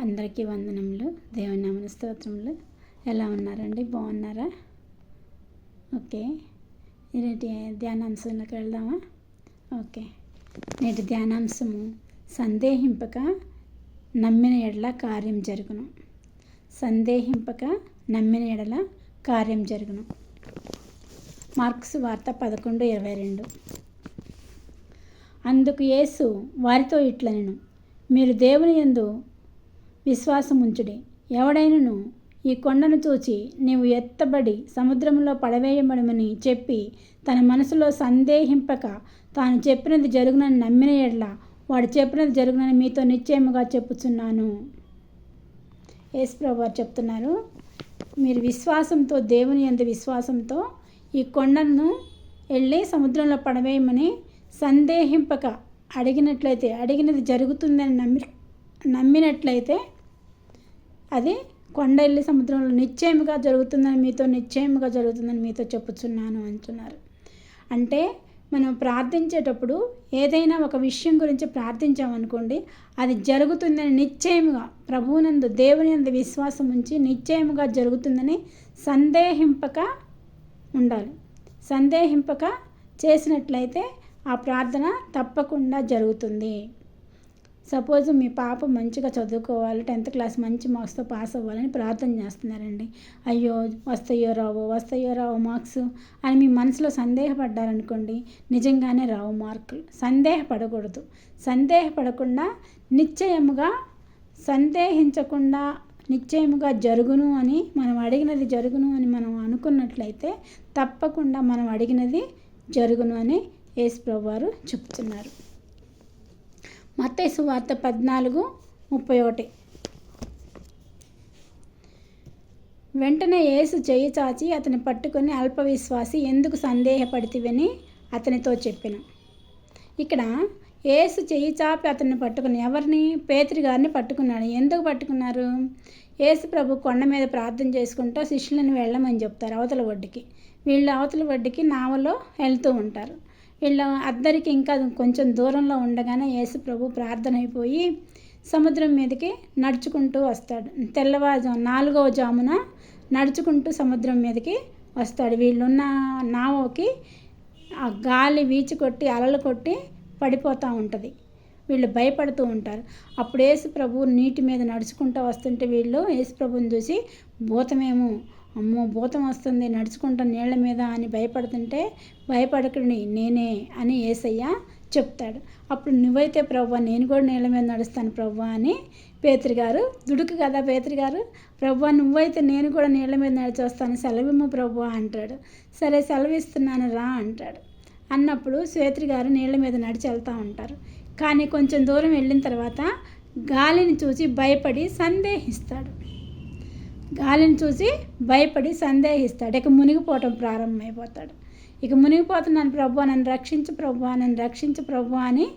అందరికీ వందనములు, దేవుని నామమున స్తోత్రములు. ఎలా ఉన్నారండి? బాగున్నారా? ఓకే, నేటి ధ్యానాంశంలోకి వెళ్దామా? ఓకే, నేటి ధ్యానాంశము సందేహింపక నమ్మిన ఎడల కార్యం జరుగును. సందేహింపక నమ్మిన ఎడల కార్యం జరుగును. మార్కు సువార్త 11:22. అందుకు యేసు వారితో ఇట్లనెను, మీరు దేవుని యందు విశ్వాసముంచుడి. ఎవడైనను ఈ కొండను చూచి నీవు ఎత్తబడి సముద్రంలో పడవేయబడమని చెప్పి తన మనసులో సందేహింపక తాను చెప్పినది జరుగునని నమ్మిన ఎడల వాడు చెప్పినది జరుగునని మీతో నిశ్చయముగా చెప్పుచున్నాను. యేసు ప్రభువారు చెప్తున్నారు, మీరు విశ్వాసంతో, దేవుని యందు విశ్వాసంతో ఈ కొండను వెళ్ళి సముద్రంలో పడవేయమని సందేహింపక అడిగినట్లయితే, అడిగినది జరుగుతుందని నమ్మినట్లయితే అది కొండ వెళ్ళి సముద్రంలో నిశ్చయముగా జరుగుతుందని మీతో చెప్పుచున్నాను అంటున్నారు. అంటే మనం ప్రార్థించేటప్పుడు ఏదైనా ఒక విషయం గురించి ప్రార్థించామనుకోండి, అది జరుగుతుందని నిశ్చయముగా, ప్రభువునందు దేవుని యందు విశ్వాసం ఉంచి నిశ్చయముగా జరుగుతుందని సందేహింపక ఉండాలి. సందేహింపక చేసినట్లయితే ఆ ప్రార్థన తప్పకుండా జరుగుతుంది. సపోజ్ మీ పాప మంచిగా చదువుకోవాలి, 10th క్లాస్ మంచి మార్క్స్తో పాస్ అవ్వాలని ప్రార్థన చేస్తున్నారండి. అయ్యో వస్తాయో రావో మార్క్స్ అని మీ మనసులో సందేహపడ్డారనుకోండి, నిజంగానే రావు మార్కులు. సందేహపడకూడదు. సందేహపడకుండా సందేహించకుండా నిశ్చయముగా జరుగును అని, మనం అడిగినది జరుగును అని మనం అనుకున్నట్లయితే తప్పకుండా మనం అడిగినది జరుగును అని యేసు ప్రభువారు చెప్తున్నారు. మత్తయి సువార్త 14:31. వెంటనే యేసు చెయ్యి చాచి అతని పట్టుకొని, అల్పవిశ్వాసి, ఎందుకు సందేహపడితివని అతనితో చెప్పెను. ఇక్కడ యేసు చెయ్యి చాపి అతన్ని పట్టుకుని, ఎవరిని? పేతురు గారిని పట్టుకున్నాడు. ఎందుకు పట్టుకున్నారు? యేసు ప్రభు కొండ మీద ప్రార్థన చేసుకుంటూ శిష్యులను వెళ్ళమని చెప్తారు అవతల ఒడ్డుకి. వీళ్ళు అవతల ఒడ్డుకి నావలో వెళ్తూ ఉంటారు. వీళ్ళ అద్దరికి ఇంకా కొంచెం దూరంలో ఉండగానే యేసు ప్రభు ప్రార్థన అయిపోయి సముద్రం మీదకి నడుచుకుంటూ వస్తాడు. తెల్లవారుజాము 4వ జామున నడుచుకుంటూ సముద్రం మీదకి వస్తాడు. వీళ్ళున్న నావకి ఆ గాలి వీచి కొట్టి, అలలు కొట్టి పడిపోతూ ఉంటుంది. వీళ్ళు భయపడుతూ ఉంటారు. అప్పుడు యేసు ప్రభు నీటి మీద నడుచుకుంటూ వస్తుంటే వీళ్ళు యేసు ప్రభుని చూసి, భూతమేమో, అమ్మో భూతం వస్తుంది నడుచుకుంటా నీళ్ళ మీద అని భయపడుతుంటే, భయపడకండి నేనే అని యేసయ్య చెప్తాడు. అప్పుడు నువ్వైతే ప్రభువా, నేను కూడా నీళ్ళ మీద నడుస్తాను ప్రభువా అని పేతురు గారు, దుడుకు కదా పేతురు గారు, ప్రభువా నువ్వైతే నేను కూడా నీళ్ళ మీద నడిచి వస్తాను, సెలవిమ్మ ప్రభువా అంటాడు. సరే సెలవిస్తున్నాను రా అంటాడు. అన్నప్పుడు పేతురు గారు నీళ్ళ మీద నడిచి వెళ్తూ ఉంటారు. కానీ కొంచెం దూరం వెళ్ళిన తర్వాత గాలిని చూసి భయపడి సందేహిస్తాడు. ఇక మునిగిపోవటం ప్రారంభమైపోతాడు. ఇక మునిగిపోతున్నాను ప్రభువా, నన్ను రక్షించు ప్రభువా అని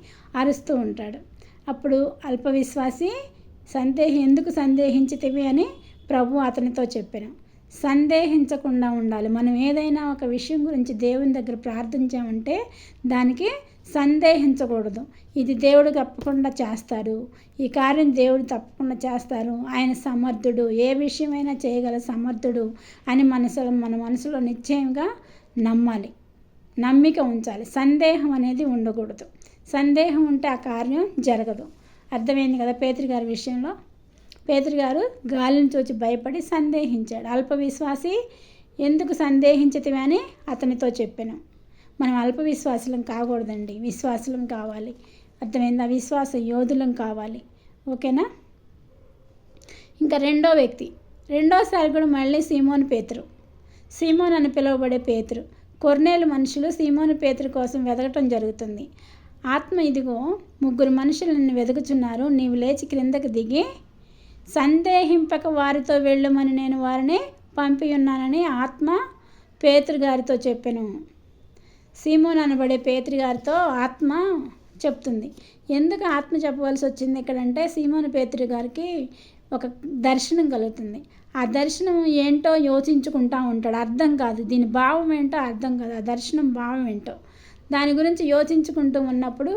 అరుస్తూ ఉంటాడు. అప్పుడు అల్పవిశ్వాసి, ఎందుకు సందేహించితివి అని ప్రభు అతనితో చెప్పాను. సందేహించకుండా ఉండాలి. మనం ఏదైనా ఒక విషయం గురించి దేవుని దగ్గర ప్రార్థించామంటే దానికి సందేహించకూడదు. ఇది దేవుడు తప్పకుండా చేస్తాడు, ఈ కార్యం దేవుడు తప్పకుండా చేస్తారు, ఆయన సమర్థుడు, ఏ విషయమైనా చేయగల సమర్థుడు అని మన మనసులో నిశ్చయంగా నమ్మాలి, నమ్మిక ఉంచాలి. సందేహం అనేది ఉండకూడదు. సందేహం ఉంటే ఆ కార్యం జరగదు. అర్థమైంది కదా? పేతురు గారి విషయంలో పేతురు గారు గాలిని చూచి భయపడి సందేహించాడు. అల్పవిశ్వాసి, ఎందుకు సందేహించితివి అని అతనితో చెప్పాను. మనం అల్పవిశ్వాసులం కాకూడదండి, విశ్వాసులం కావాలి. అర్థమైందా? విశ్వాస యోధులం కావాలి. ఓకేనా? ఇంకా రెండోసారి కూడా మళ్ళీ సీమోన్ అని పిలువబడే పేతురు, కొర్నేలు మనుషులు సీమోను పేతురు కోసం వెతకటం జరుగుతుంది. ఆత్మ, ఇదిగో 3 మనుషులు నిన్ను వెతుకుచున్నారు, నీవు లేచి క్రిందకు దిగి సందేహింపక వారితో వెళ్ళమని నేను వారిని పంపి ఉన్నానని ఆత్మ పేతురు గారితో చెప్పాను. సీమోన్ అనబడే పేతురు గారితో ఆత్మ చెప్తుంది. ఎందుకు ఆత్మ చెప్పవలసి వచ్చింది ఇక్కడంటే, సీమోను పేతురు గారికి ఒక దర్శనం కలుగుతుంది. ఆ దర్శనం ఏంటో యోచించుకుంటూ ఉంటాడు. అర్థం కాదు, దీని భావం ఏంటో అర్థం కాదు, ఆ దర్శనం భావం ఏంటో దాని గురించి యోచించుకుంటూ ఉన్నప్పుడు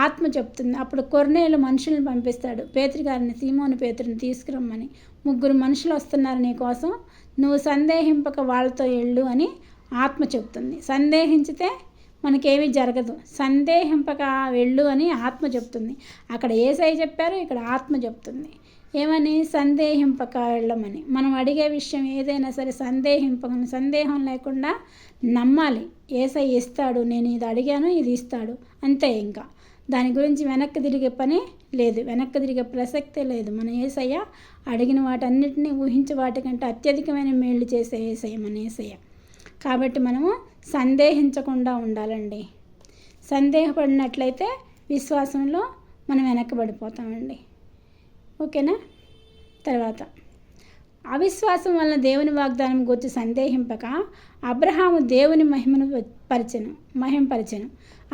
ఆత్మ చెప్తుంది. అప్పుడు కొర్నేలు మనుషులను పంపిస్తాడు, పేతురు గారిని, సీమోను పేతురుని తీసుకురమ్మని. 3 మనుషులు వస్తున్నారు నీ కోసం, నువ్వు సందేహింపక వాళ్ళతో వెళ్ళు అని ఆత్మ చెప్తుంది. సందేహించితే మనకేమీ జరగదు, సందేహింపక వెళ్ళు అని ఆత్మ చెప్తుంది. అక్కడ యేసయ్య చెప్పారు, ఇక్కడ ఆత్మ చెప్తుంది. ఏమని? సందేహింపక వెళ్ళమని. మనం అడిగే విషయం ఏదైనా సరే సందేహం లేకుండా నమ్మాలి. యేసయ్య ఇస్తాడు, నేను ఇది అడిగాను, ఇది ఇస్తాడు, అంతే. ఇంకా దాని గురించి వెనక్కి తిరిగే పని లేదు, వెనక్కి తిరిగే ప్రసక్తే లేదు. మన యేసయ్య అడిగిన వాటన్నిటినీ ఊహించే వాటికంటే అత్యధికమైన మేళ్ళు చేసే యేసయ్య మన యేసయ్య. కాబట్టి మనము సందేహించకుండా ఉండాలండి. సందేహపడినట్లయితే విశ్వాసంలో మనం వెనక్కబడిపోతామండి. ఓకేనా? తర్వాత అవిశ్వాసం వలన దేవుని వాగ్దానం గురించి సందేహింపక అబ్రహాము దేవుని మహింపరచెను.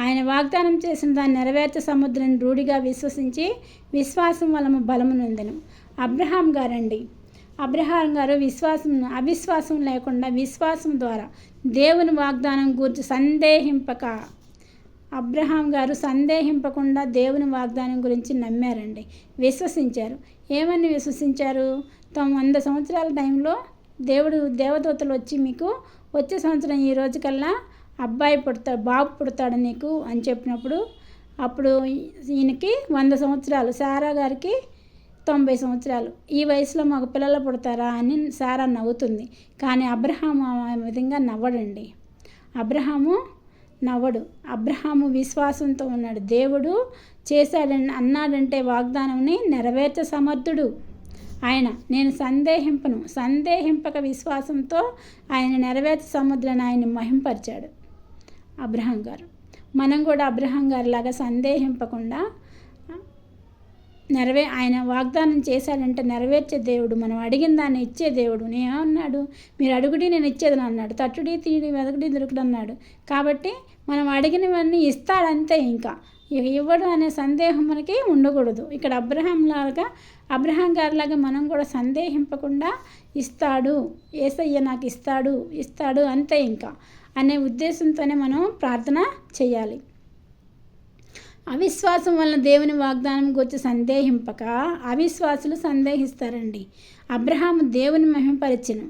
ఆయన వాగ్దానం చేసిన దాన్ని నెరవేర్చ సముద్రం రూఢిగా విశ్వసించి విశ్వాసం వలన బలము నొందెను. అబ్రహాం గారు అవిశ్వాసం లేకుండా విశ్వాసం ద్వారా దేవుని వాగ్దానం గురించి అబ్రహాం గారు సందేహింపకుండా దేవుని వాగ్దానం గురించి నమ్మారండి, విశ్వసించారు. ఏమని విశ్వసించారు? 100 సంవత్సరాల టైంలో దేవదూతలు వచ్చి మీకు వచ్చే సంవత్సరం ఈ రోజుకల్లా బాబు పుడతాడు నీకు అని చెప్పినప్పుడు, అప్పుడు ఈయనకి 100 సంవత్సరాలు, సారా గారికి 90 సంవత్సరాలు. ఈ వయసులో మాకు పిల్లలు పుడతారా అని సారా నవ్వుతుంది. కానీ అబ్రహాము ఆ విధంగా నవ్వడండి. అబ్రహాము విశ్వాసంతో ఉన్నాడు. దేవుడు చేశాడని అన్నాడంటే వాగ్దానంని నెరవేర్చ సమర్థుడు ఆయన. నేను సందేహింపక విశ్వాసంతో ఆయన నెరవేర్చ సముద్రాన్ని ఆయన మహింపరిచాడు అబ్రహాం గారు. మనం కూడా అబ్రహాం గారిలాగా సందేహింపకుండా ఆయన వాగ్దానం చేశాడంటే నెరవేర్చే దేవుడు, మనం అడిగిన దాన్ని ఇచ్చే దేవుడు. నేనేమన్నాడు? మీరు అడుగుడి నేను ఇచ్చేదని అన్నాడు, తట్టుడి తీడి వెదకుడి దొరుకుడు అన్నాడు. కాబట్టి మనం అడిగినవన్నీ ఇస్తాడంతే. ఇంకా ఇవ్వడు అనే సందేహం మనకి ఉండకూడదు. ఇక్కడ అబ్రహాం గారిలాగా మనం కూడా సందేహింపకుండా ఇస్తాడు, యేసయ్య నాకు ఇస్తాడు అంతే ఇంకా అనే ఉద్దేశంతోనే మనం ప్రార్థన చేయాలి. అవిశ్వాసం వలన దేవుని వాగ్దానం గురించి సందేహింపక అవిశ్వాసులు సందేహిస్తారండి. అబ్రహాము దేవుని మహిమపరచెను.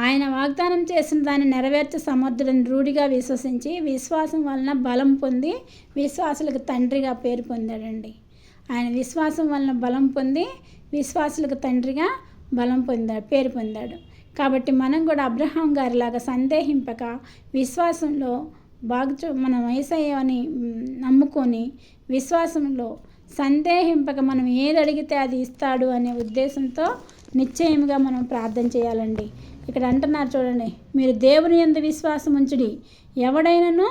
ఆయన వాగ్దానం చేసిన దాన్ని నెరవేర్చ సమర్థుడని రూఢిగా విశ్వసించి విశ్వాసం వలన బలం పొంది విశ్వాసులకు తండ్రిగా పేరు పొందాడండి. ఆయన విశ్వాసం వలన బలం పొంది విశ్వాసులకు తండ్రిగా పేరు పొందాడు. కాబట్టి మనం కూడా అబ్రహాం గారిలాగా సందేహింపక విశ్వాసంలో మనం యేసయ్యని నమ్ముకొని విశ్వాసంలో సందేహింపక మనం ఏది అడిగితే అది ఇస్తాడు అనే ఉద్దేశంతో నిశ్చయంగా మనం ప్రార్థన చేయాలండి. ఇక్కడ అంటున్నారు చూడండి, మీరు దేవుని యందు విశ్వాసం ఉంచుడి, ఎవడైనను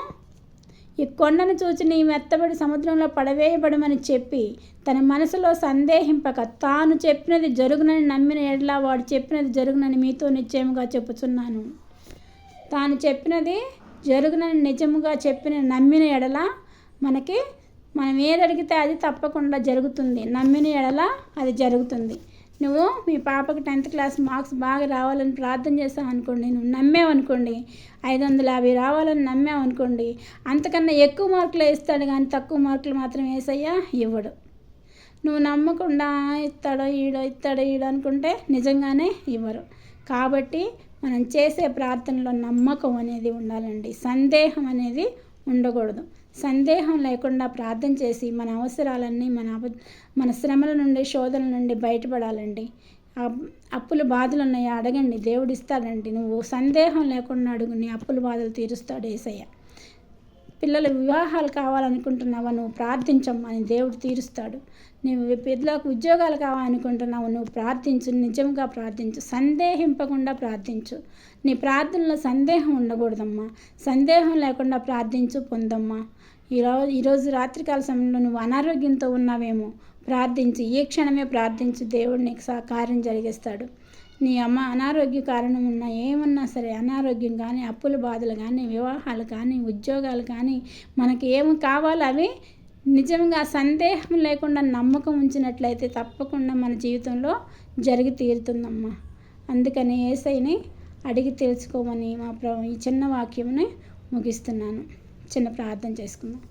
ఈ కొండను చూచి నీ మెత్తబడి సముద్రంలో పడవేయబడమని చెప్పి తన మనసులో సందేహింపక తాను చెప్పినది జరుగునని నమ్మిన ఎడల వాడు చెప్పినది జరుగునని మీతో నిశ్చయముగా చెప్పుచున్నాను. తాను చెప్పినది జరుగునని నిజముగా నమ్మిన ఎడల మనం ఏది అడిగితే అది తప్పకుండా జరుగుతుంది. నమ్మిన ఎడల అది జరుగుతుంది. నువ్వు మీ పాపకి 10th క్లాస్ మార్క్స్ బాగా రావాలని ప్రార్థన చేస్తావు అనుకోండి, నువ్వు నమ్మావనుకోండి 550 రావాలని నమ్మావనుకోండి, అంతకన్నా ఎక్కువ మార్కులు ఇస్తాడు కానీ తక్కువ మార్కులు మాత్రం యేసయ్య ఇవ్వడు. నువ్వు నమ్మకుండా ఇస్తాడో ఈడో అనుకుంటే నిజంగానే ఇవ్వరు. కాబట్టి మనం చేసే ప్రార్థనలో నమ్మకం అనేది ఉండాలండి, సందేహం అనేది ఉండకూడదు. సందేహం లేకుండా ప్రార్థన చేసి మన అవసరాలన్నీ మన శ్రమల నుండి శోధనల నుండి బయటపడాలండి. అప్పుల బాధలు ఉన్నాయా అడగండి, దేవుడు ఇస్తాడండి. నువ్వు సందేహం లేకుండా అడుగు, నీ అప్పుల బాధలు తీరుస్తాడు యేసయ్య. పిల్లల వివాహాలు కావాలనుకుంటున్నావా, నువ్వు ప్రార్థించమ్మా అని దేవుడు తీరుస్తాడు. నువ్వు పిల్లలకు ఉద్యోగాలు కావాలనుకుంటున్నావు, నువ్వు ప్రార్థించు, నిజంగా ప్రార్థించు, సందేహింపకుండా ప్రార్థించు. నీ ప్రార్థనలో సందేహం ఉండకూడదమ్మా. సందేహం లేకుండా ప్రార్థించు, పొందమ్మా. ఈరోజు రాత్రికాల సమయంలో నువ్వు అనారోగ్యంతో ఉన్నావేమో, ప్రార్థించు, ఈ క్షణమే ప్రార్థించు, దేవుడు నీకు కార్యం జరిగిస్తాడు. నీ అనారోగ్య కారణం ఉన్నా ఏమన్నా సరే, అనారోగ్యం కానీ, అప్పుల బాధలు కానీ, వివాహాలు కానీ, ఉద్యోగాలు కానీ, మనకి ఏమి కావాలో అవి నిజంగా సందేహం లేకుండా నమ్మకం ఉంచినట్లయితే తప్పకుండా మన జీవితంలో జరిగి తీరుతుందమ్మా. అందుకని యేసయ్యని అడిగి తెలుసుకోమని ఈ చిన్న వాక్యంని ముగిస్తున్నాను. చిన్న ప్రార్థన చేసుకుందాం.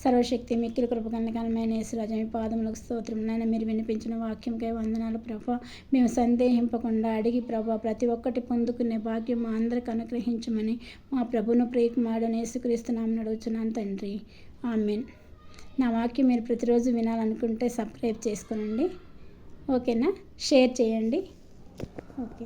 సర్వశక్తి మిక్కిలి కృపగలమైన యేసురాజా మీ పాదములకు స్తోత్రం. నాయన మీరు వినిపించిన వాక్యంకై వందనాలు ప్రభా. మేము సందేహింపకుండా అడిగి ప్రభా ప్రతి ఒక్కటి పొందుకునే భాగ్యం మా అందరికి అనుగ్రహించమని మా ప్రభును ప్రియకుమారుడైన యేసుక్రీస్తు నామమున అడుగుచున్నాను తండ్రి. ఆమేన్. నా వాక్యం మీరు ప్రతిరోజు వినాలనుకుంటే సబ్స్క్రైబ్ చేసుకోనండి. ఓకేనా? షేర్ చేయండి. ఓకే.